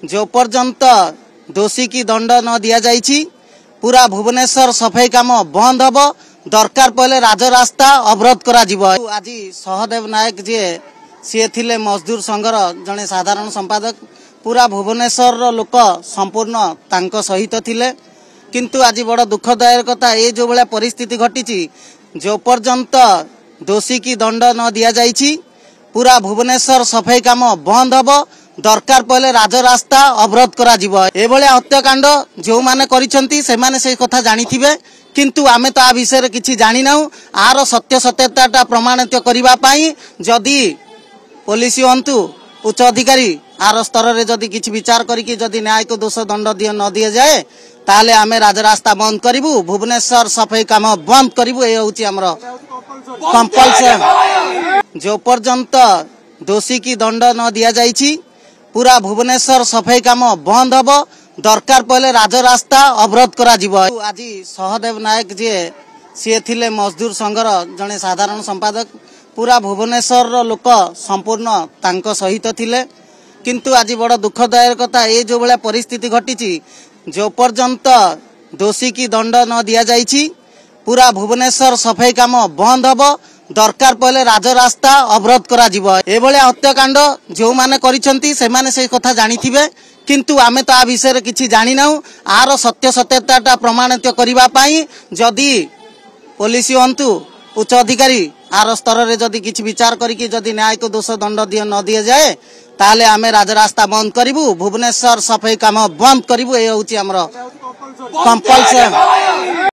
जो पर्यंत दोषी की दंड न दि जाइछि पूरा भुवनेश्वर सफाई काम बंद हब दरकार पड़े राजरास्ता अवरोध करा जिवो। आज सहदेव नायक जी सी थिले मजदूर संघर जने साधारण संपादक पूरा भुवनेश्वर लोक संपूर्ण तांको सहित थिले किंतु आज बड़ दुखदायक कथा ये जो भाया परिस्थिति घटी जो पर्यंत दोषी की दंड न दि जाइछि पूरा भुवनेश्वर सफाई काम बंद हब दरकार पड़े राजरास्ता अवरोध करा जिवो। एभले हत्याकांड जो माने करिसंती से माने से कथा जानिथिबे किंतु आमे तो आ विषय किछि जानि नाउ। आर सत्य सत्यता प्रमाणित करिबा पई जदि पुलिस हंतु उच्च अधिकारी आर स्तर रे जदि किछि विचार करिकि जदि न्याय को दोष दंड न दिया जाए ताले आमे राजरास्ता बंद करिवु भुवनेश्वर सफाई काम बंद करिवु। ए होछि हमरो कंपल्सन। जो पर्यंत दोषी की दंड न दि जाइछि पूरा भुवनेश्वर सफाई काम बंद हब दरकार पड़े राजरास्ता अवरोध करा जिवो। आज सहदेव नायक जी सी थिले मजदूर संघर जने साधारण संपादक पूरा भुवनेश्वर लोक संपूर्ण तांको सहित थिले किंतु आज बड़ दुखदायक कथा ये जो भाया परिस्थिति घटी जो पर्यंत दोषी की दंड न दि जाइछि पूरा भुवनेश्वर सफाई काम बंद हब दरकार पड़े राजरास्ता अवरोध करा जिवो। एभले हत्याकांड जो माने करिसंती से माने से कथा जानिथिबे किंतु आमे तो आ विषय किछि जानि नाउ। आर सत्य सत्यता प्रमाणित करिबा पई जदि पुलिस हंतु उच्च अधिकारी आर स्तर रे जदि किछि विचार करिकि जदि न्याय को दोष दंड न दिया जाए ताले आमे राजरास्ता बंद करिवु भुवनेश्वर सफाई काम बंद करिवु। ए होछि हमरो कंपल्सन।